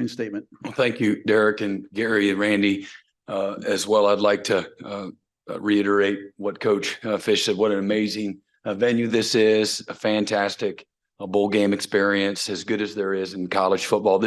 opening statement. Well, thank you, Derek and Gary and Randy. As well, I'd like to reiterate what Coach Fisch said. What an amazing venue this is, a fantastic bowl game experience, as good as there is in college football.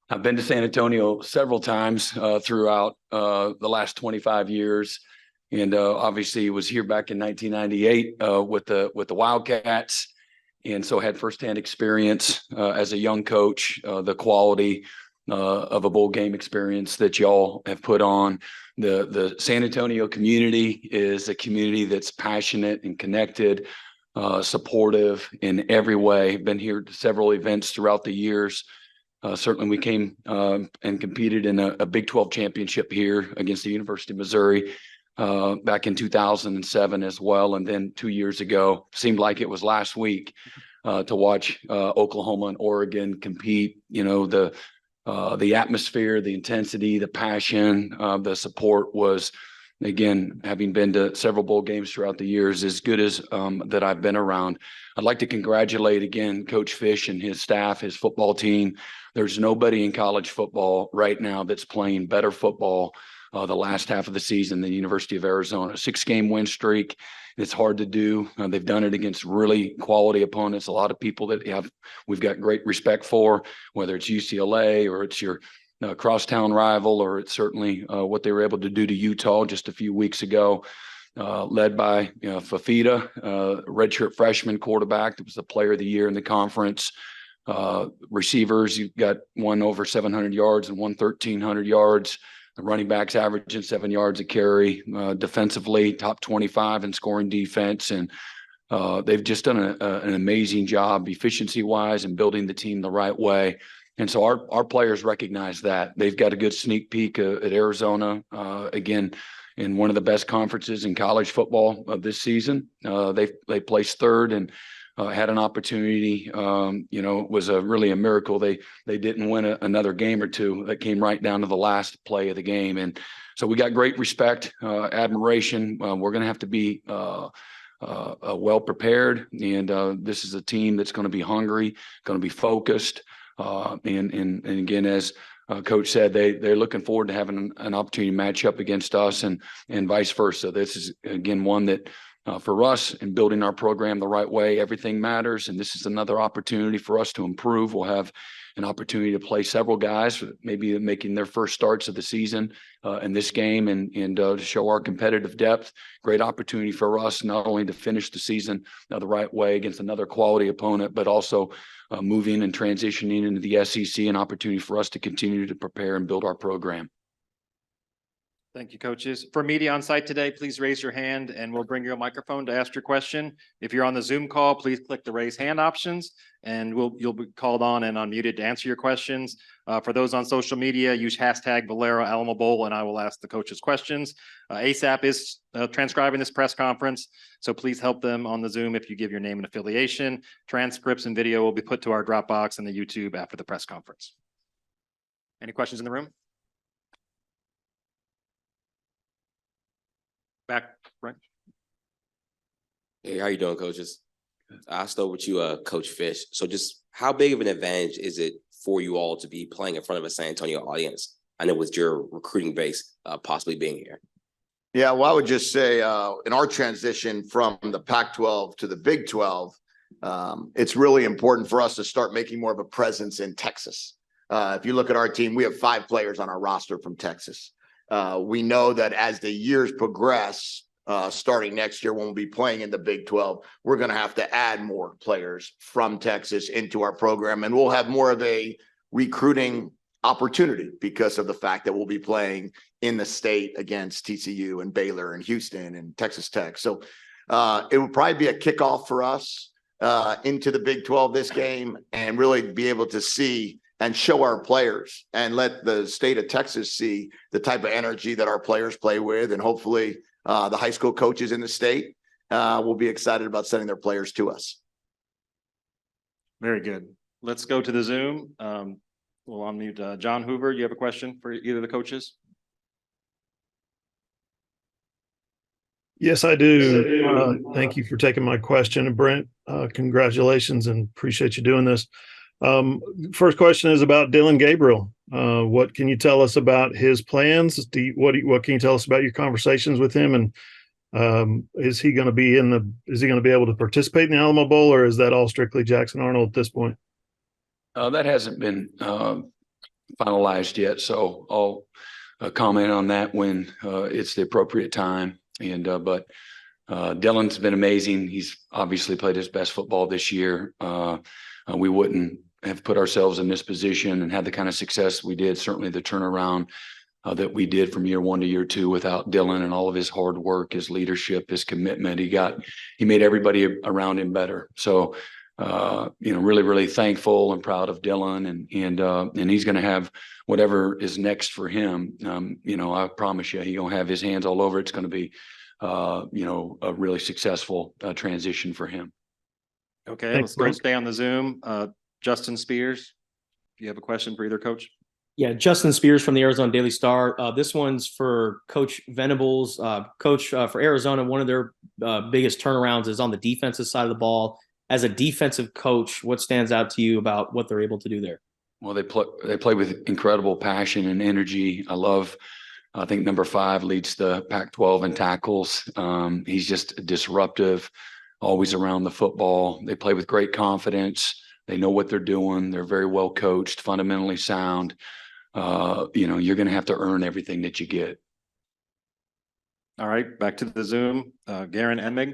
I've been to San Antonio several times throughout the last 25 years. And obviously was here back in 1998 with the Wildcats. And so had firsthand experience as a young coach, the quality of a bowl game experience that y'all have put on. The San Antonio community is a community that's passionate and connected, supportive in every way. Been here to several events throughout the years. Certainly we came and competed in a Big 12 championship here against the University of Missouri back in 2007 as well. And then 2 years ago, seemed like it was last week, to watch Oklahoma and Oregon compete. You know, the atmosphere, the intensity, the passion, the support was, again, having been to several bowl games throughout the years, as good as that I've been around. I'd like to congratulate again Coach Fisch and his staff, his football team. There's nobody in college football right now that's playing better football the last half of the season than the University of Arizona. 6-game win streak. It's hard to do. They've done it against really quality opponents. A lot of people that we've got great respect for, whether it's UCLA or it's your crosstown rival, or it's certainly what they were able to do to Utah just a few weeks ago, led by Fafita, redshirt freshman quarterback that was the player of the year in the conference. Receivers, you've got one over 700 yards and one 1,300 yards. The running backs averaging 7 yards a carry. Defensively, top 25 in scoring defense. And they've just done an amazing job efficiency-wise and building the team the right way. And so our players recognize that. They've got a good sneak peek at Arizona, again, in one of the best conferences in college football of this season. They placed third and had an opportunity. It was really a miracle. They didn't win another game or two. That came right down to the last play of the game. And so we got great respect, admiration. We're going to have to be well prepared. And this is a team that's going to be hungry, going to be focused. And again, as Coach said, they're looking forward to having an opportunity to match up against us and vice versa. This is, again, one that for us in building our program the right way, everything matters. And this is another opportunity for us to improve. We'll have an opportunity to play several guys, maybe making their first starts of the season in this game and to show our competitive depth. Great opportunity for us not only to finish the season the right way against another quality opponent, but also moving and transitioning into the SEC, an opportunity for us to continue to prepare and build our program. Thank you, coaches. For media on site today, please raise your hand and we'll bring you a microphone to ask your question. If you're on the Zoom call, please click the raise hand options and you'll be called on and unmuted to answer your questions. For those on social media, use hashtag Valero Alamo Bowl and I will ask the coaches questions. ASAP is transcribing this press conference, so please help them on the Zoom if you give your name and affiliation. Transcripts and video will be put to our Dropbox and the YouTube after the press conference. Any questions in the room? Back, Brent. Hey, how you doing, coaches? I'll start with you, Coach Fisch. So just how big of an advantage is it for you all to be playing in front of a San Antonio audience? I know with your recruiting base possibly being here. Yeah, well, I would just say in our transition from the Pac-12 to the Big 12, it's really important for us to start making more of a presence in Texas. If you look at our team, we have 5 players on our roster from Texas. We know that as the years progress, starting next year when we'll be playing in the Big 12, we're going to have to add more players from Texas into our program. And we'll have more of a recruiting opportunity because of the fact that we'll be playing in the state against TCU and Baylor and Houston and Texas Tech. So it would probably be a kickoff for us into the Big 12 this game and really be able to see and show our players and let the state of Texas see the type of energy that our players play with. And hopefully the high school coaches in the state will be excited about sending their players to us. Very good. Let's go to the Zoom. We'll unmute John Hoover. You have a question for either of the coaches? Yes, I do. Thank you for taking my question. And Brent, congratulations and appreciate you doing this. First question is about Dylan Gabriel. What can you tell us about his plans? What can you tell us about your conversations with him? And is he going to be able to participate in the Alamo Bowl, or is that all strictly Jackson Arnold at this point? That hasn't been finalized yet, so I'll comment on that when it's the appropriate time. But Dylan's been amazing. He's obviously played his best football this year. We wouldn't have put ourselves in this position and had the kind of success we did, certainly the turnaround that we did from year 1 to year 2 without Dylan and all of his hard work, his leadership, his commitment. He made everybody around him better. So, really, really thankful and proud of Dylan, and he's going to have whatever is next for him. I promise you, he's going to have his hands all over it. It's going to be, a really successful transition for him. Okay, Thanks, let's go Brent. stay on the Zoom. Justin Spears, do you have a question for either coach? Yeah, Justin Spears from the Arizona Daily Star. This one's for Coach Venables. Coach, for Arizona, one of their biggest turnarounds is on the defensive side of the ball. As a defensive coach, what stands out to you about what they're able to do there? Well, they play with incredible passion and energy. I think number 5 leads the Pac-12 in tackles. He's just disruptive, always around the football. They play with great confidence. They know what they're doing. They're very well coached, fundamentally sound. You're going to have to earn everything that you get. All right, back to the Zoom. Garen Enmig.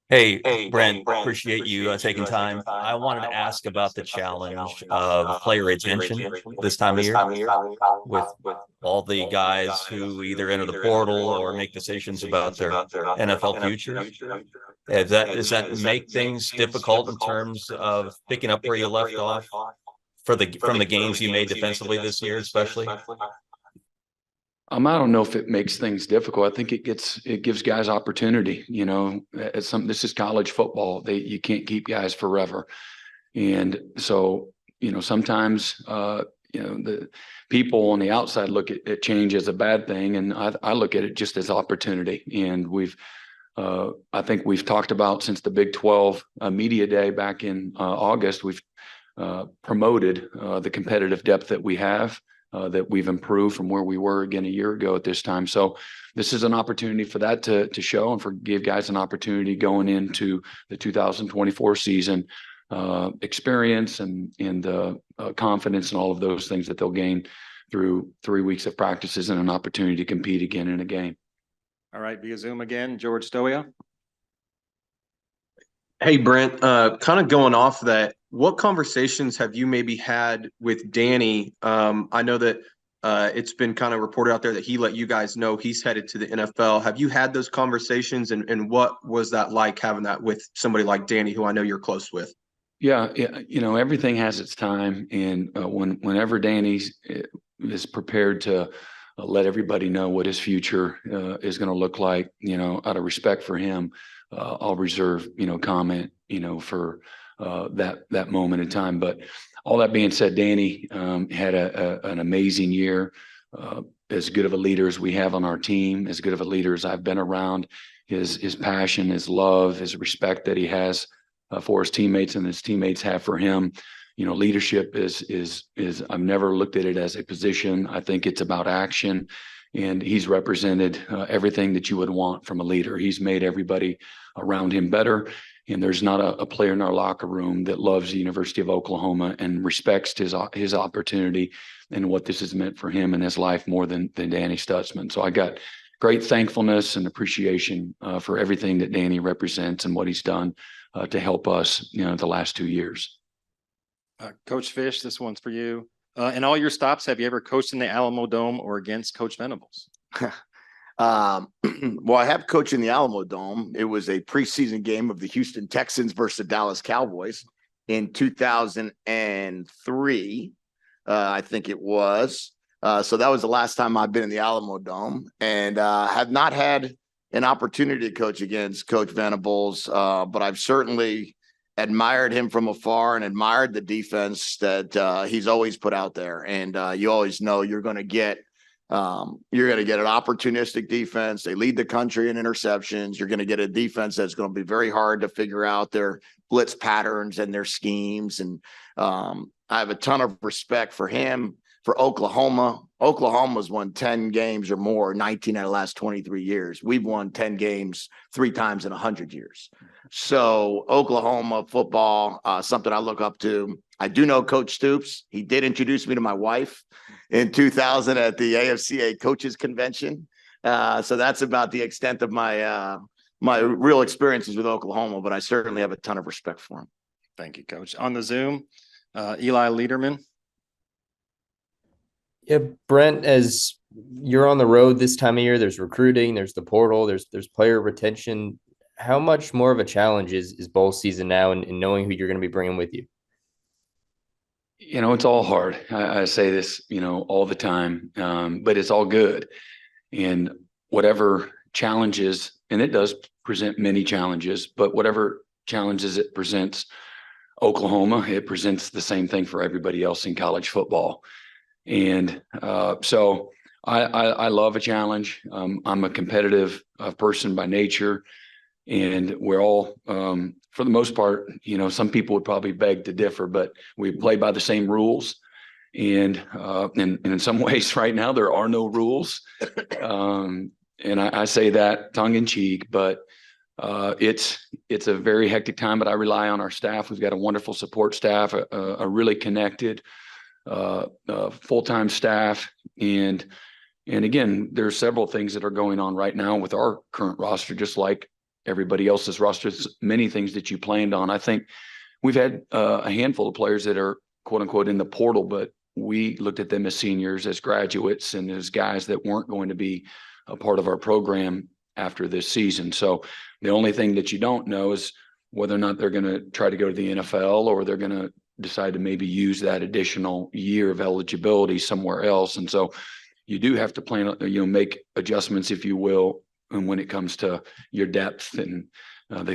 Hey, Brent, appreciate you taking time. I wanted to ask about the challenge of player retention this time of year with all the guys who either enter the portal or make decisions about their NFL future. Does that make things difficult in terms of picking up where you left off from the gains you made defensively this year, especially? I don't know if it makes things difficult. I think it gives guys opportunity. This is college football. You can't keep guys forever, and so sometimes the people on the outside look at change as a bad thing, and I look at it just as opportunity. And I think we've talked about since the Big 12 media day back in August, we've promoted the competitive depth that we have. That we've improved from where we were again a year ago at this time. So this is an opportunity for that to show and give guys an opportunity going into the 2024 season, experience and confidence and all of those things that they'll gain through 3 weeks of practices and an opportunity to compete again in a game. All right, via Zoom again, George Stoia. Hey, Brent, kind of going off that, what conversations have you maybe had with Danny? I know that it's been kind of reported out there that he let you guys know he's headed to the NFL. Have you had those conversations, and what was that like having that with somebody like Danny, who I know you're close with? Yeah, everything has its time, and whenever Danny is prepared to let everybody know what his future is going to look like, out of respect for him, I'll reserve, comment, for that moment in time. But all that being said, Danny had an amazing year. As good of a leader as we have on our team, as good of a leader as I've been around. His passion, his love, his respect that he has for his teammates and his teammates have for him. Leadership is I've never looked at it as a position. I think it's about action. And he's represented everything that you would want from a leader. He's made everybody around him better. And there's not a player in our locker room that loves the University of Oklahoma and respects his opportunity and what this has meant for him in his life more than Danny Stutzman. So I got great thankfulness and appreciation for everything that Danny represents and what he's done to help us, the last 2 years. Coach Fisch, this one's for you. In all your stops, have you ever coached in the Alamo Dome or against Coach Venables? Well, I have coached in the Alamo Dome. It was a preseason game of the Houston Texans versus the Dallas Cowboys in 2003. I think it was. So that was the last time I've been in the Alamo Dome, and have not had an opportunity to coach against Coach Venables. But I've certainly admired him from afar and admired the defense that he's always put out there. And you always know you're going to get You're going to get an opportunistic defense. They lead the country in interceptions. You're going to get a defense that's going to be very hard to figure out their blitz patterns and their schemes. And I have a ton of respect for him, for Oklahoma. Oklahoma's won 10 games or more, 19 out of the last 23 years. We've won 10 games 3 times in 100 years. So Oklahoma football, something I look up to. I do know Coach Stoops. He did introduce me to my wife in 2000 at the AFCA Coaches Convention. So that's about the extent of my my real experiences with Oklahoma, but I certainly have a ton of respect for him. Thank you, Coach. On the Zoom, Eli Lederman. Yeah, Brent, as you're on the road this time of year, there's recruiting, there's the portal, there's player retention. How much more of a challenge is bowl season now and knowing who you're going to be bringing with you? You know, it's all hard. I say this, you know, all the time, but it's all good. And whatever challenges, and it does present many challenges, but whatever challenges it presents Oklahoma, it presents the same thing for everybody else in college football. And so I love a challenge. I'm a competitive person by nature, and we're all, for the most part, you know, some people would probably beg to differ, but we play by the same rules. And in some ways right now, there are no rules. And I say that tongue in cheek, but it's a very hectic time, but I rely on our staff. We've got a wonderful support staff, a really connected full-time staff. And again, there's several things that are going on right now with our current roster, just like everybody else's rosters, many things that you planned on. I think we've had a handful of players that are quote unquote in the portal, but we looked at them as seniors, as graduates, and as guys that weren't going to be a part of our program after this season. So the only thing that you don't know is whether or not they're going to try to go to the NFL, or they're going to decide to maybe use that additional year of eligibility somewhere else. And so you do have to plan, you know, make adjustments, if you will, and when it comes to your depth. And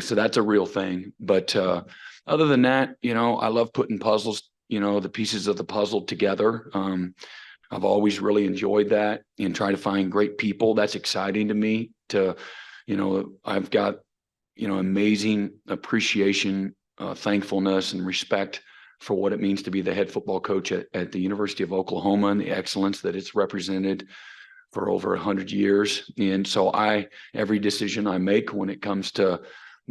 so that's a real thing. But other than that, you know, I love putting puzzles, you know, the pieces of the puzzle together. I've always really enjoyed that, and try to find great people. That's exciting to me. To, you know, I've got, you know, amazing appreciation, thankfulness, and respect for what it means to be the head football coach at the University of Oklahoma, and the excellence that it's represented for over 100 years. And so every decision I make when it comes to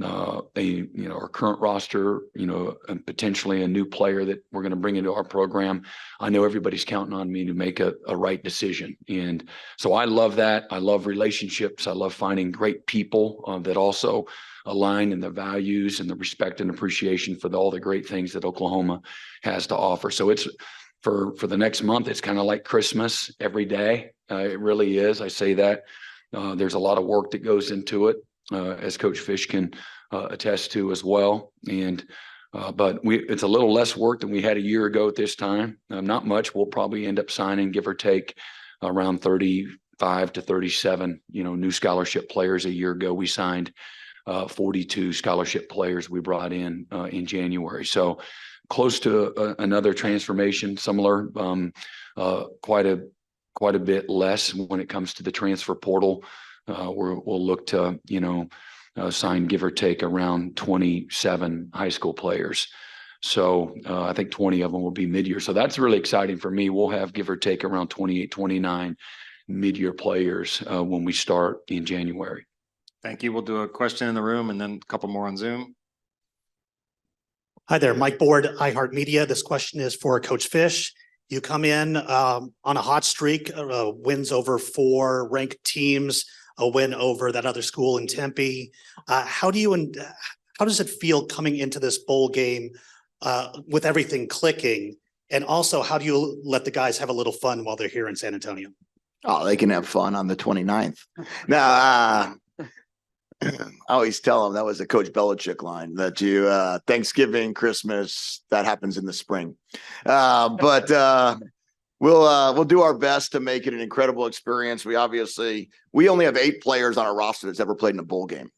our current roster, you know, and potentially a new player that we're going to bring into our program, I know everybody's counting on me to make a right decision. And so I love that. I love relationships. I love finding great people that also align in the values and the respect and appreciation for all the great things that Oklahoma has to offer. So it's for the next month, it's kind of like Christmas every day. It really is. I say that there's a lot of work that goes into it, as Coach Fisch can attest to as well. And but it's a little less work than we had a year ago at this time. Not much. We'll probably end up signing, give or take, around 35 to 37, you know, new scholarship players. A year ago, we signed 42 scholarship players we brought in January. So close to another transformation, similar, quite a bit less when it comes to the transfer portal. We'll look to, you know, sign, give or take, around 27 high school players. So I think 20 of them will be mid-year. So that's really exciting for me. We'll have, give or take, around 28, 29 mid-year players when we start in January. Thank you. We'll do a question in the room and then a couple more on Zoom. Hi there, Mike Board, iHeartMedia. This question is for Coach Fisch. You come in on a hot streak, wins over 4 ranked teams, a win over that other school in Tempe. How does it feel coming into this bowl game with everything clicking? And also, how do you let the guys have a little fun while they're here in San Antonio? Oh, they can have fun on the 29th. Now, I always tell them that was a Coach Belichick line, that you Thanksgiving, Christmas, that happens in the spring. But we'll do our best to make it an incredible experience. We only have 8 players on our roster that's ever played in a bowl game,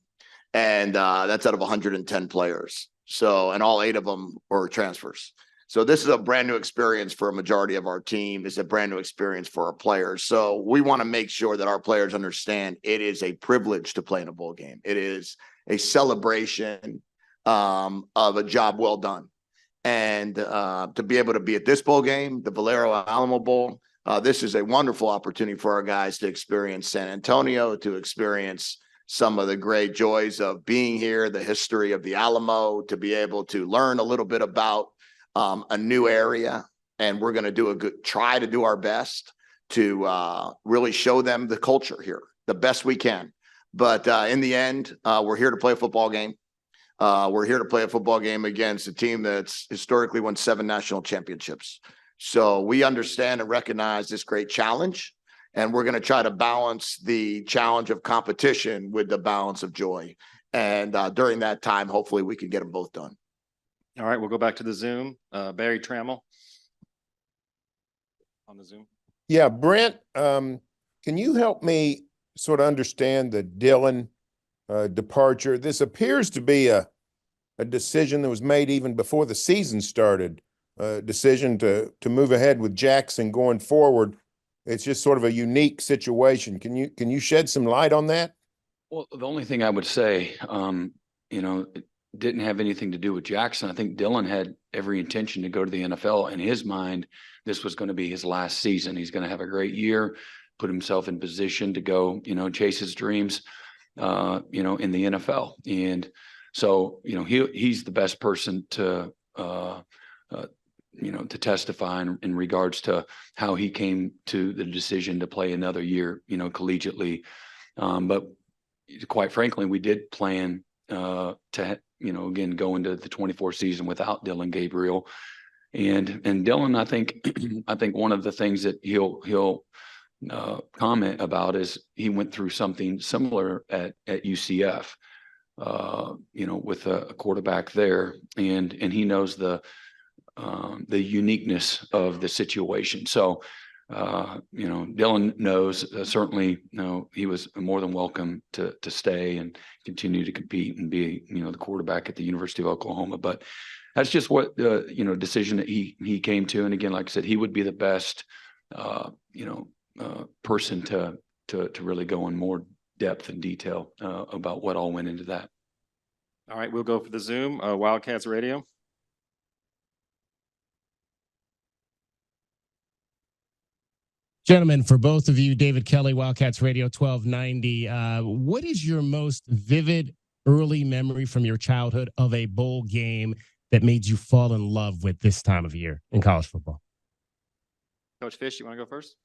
and that's out of 110 players. So, and all 8 of them are transfers. So this is a brand new experience for a majority of our team. It's a brand new experience for our players. So we want to make sure that our players understand it is a privilege to play in a bowl game. It is a celebration of a job well done. And to be able to be at this bowl game, the Valero Alamo Bowl, this is a wonderful opportunity for our guys to experience San Antonio, to experience some of the great joys of being here, the history of the Alamo, to be able to learn a little bit about a new area. And we're going to try to do our best to really show them the culture here the best we can. But in the end, we're here to play a football game. We're here to play a football game against a team that's historically won 7 national championships. So we understand and recognize this great challenge, and we're going to try to balance the challenge of competition with the balance of joy. And during that time, hopefully we can get them both done. All right, we'll go back to the Zoom. Barry Trammell on the Zoom. Yeah, Brent, can you help me sort of understand the Dillon departure? This appears to be a decision that was made even before the season started, a decision to move ahead with Jackson going forward. It's just sort of a unique situation. Can you shed some light on that? Well, the only thing I would say, it didn't have anything to do with Jackson. I think Dillon had every intention to go to the NFL. In his mind, this was going to be his last season. He's going to have a great year, put himself in position to go, chase his dreams, in the NFL. And so, he's the best person to testify in regards to how he came to the decision to play another year, collegiately. But quite frankly, we did plan to, again, go into the 24 season without Dillon Gabriel. And Dillon, I think one of the things that he'll comment about is he went through something similar at UCF, with a quarterback there, and he knows the uniqueness of the situation. So, Dillon knows, certainly, he was more than welcome to stay and continue to compete and be, the quarterback at the University of Oklahoma. But that's just what decision that he came to. And again, like I said, he would be the best, person to really go in more depth and detail about what all went into that. All right, we'll go for the Zoom. Wildcats Radio. Gentlemen, for both of you, David Kelly, Wildcats Radio 1290. What is your most vivid early memory from your childhood of a bowl game that made you fall in love with this time of year in college football? Coach Fisch, you want to go first?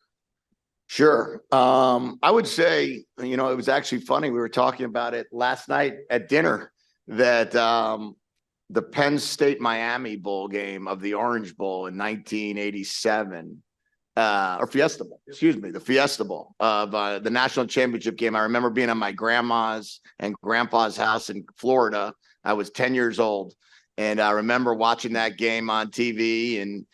Sure. I would say, it was actually funny. We were talking about it last night at dinner that the Penn State Miami Bowl game of the Orange Bowl in 1987, or Fiesta Bowl, the Fiesta Bowl of the national championship game. I remember being at my grandma's and grandpa's house in Florida. I was 10 years old. And I remember watching that game on TV, and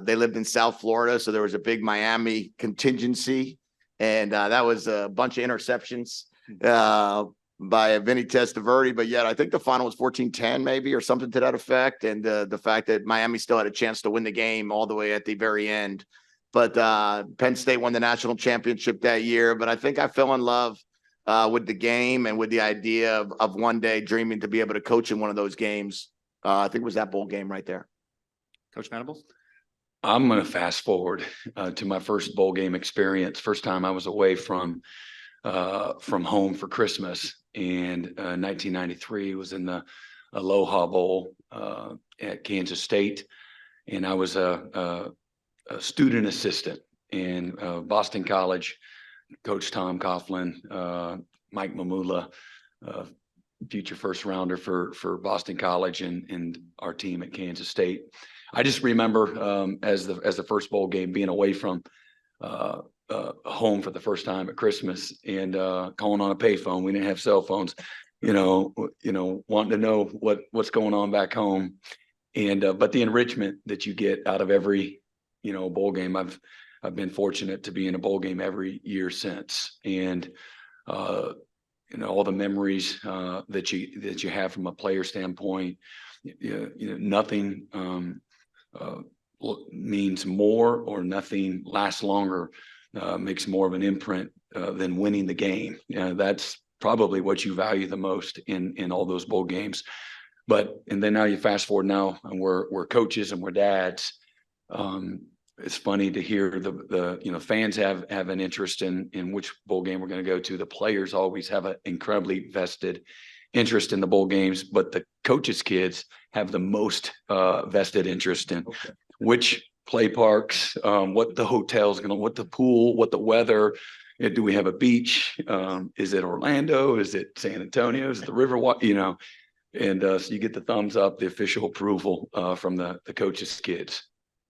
they lived in South Florida. So there was a big Miami contingency. And that was a bunch of interceptions by Vinny Testaverde. But yet I think the final was 14-10 maybe, or something to that effect. And the fact that Miami still had a chance to win the game all the way at the very end. But Penn State won the national championship that year. But I think I fell in love with the game and with the idea of one day dreaming to be able to coach in one of those games. I think it was that bowl game right there. Coach Venables? I'm going to fast forward to my first bowl game experience. First time I was away from home for Christmas, and 1993 was in the Aloha Bowl at Kansas State, and I was a student assistant in Boston College. Coach Tom Coughlin, Mike Mamula, future first rounder for Boston College, and our team at Kansas State. I just remember as the first bowl game being away from home for the first time at Christmas, and calling on a payphone. We didn't have cell phones, wanting to know what's going on back home, and but the enrichment that you get out of every bowl game. I've been fortunate to be in a bowl game every year since, and all the memories that you have from a player standpoint. Nothing means more, or nothing lasts longer, makes more of an imprint than winning the game. That's probably what you value the most in all those bowl games. And then now you fast forward now, and we're coaches and we're dads. It's funny to hear the fans have an interest in which bowl game we're going to go to. The players always have an incredibly vested interest in the bowl games, but the coaches' kids have the most vested interest in which play parks, what the hotel's going to, what the pool, what the weather. Do we have a beach? Is it Orlando? Is it San Antonio? Is it the Riverwalk? And so you get the thumbs up, the official approval from the coaches' kids.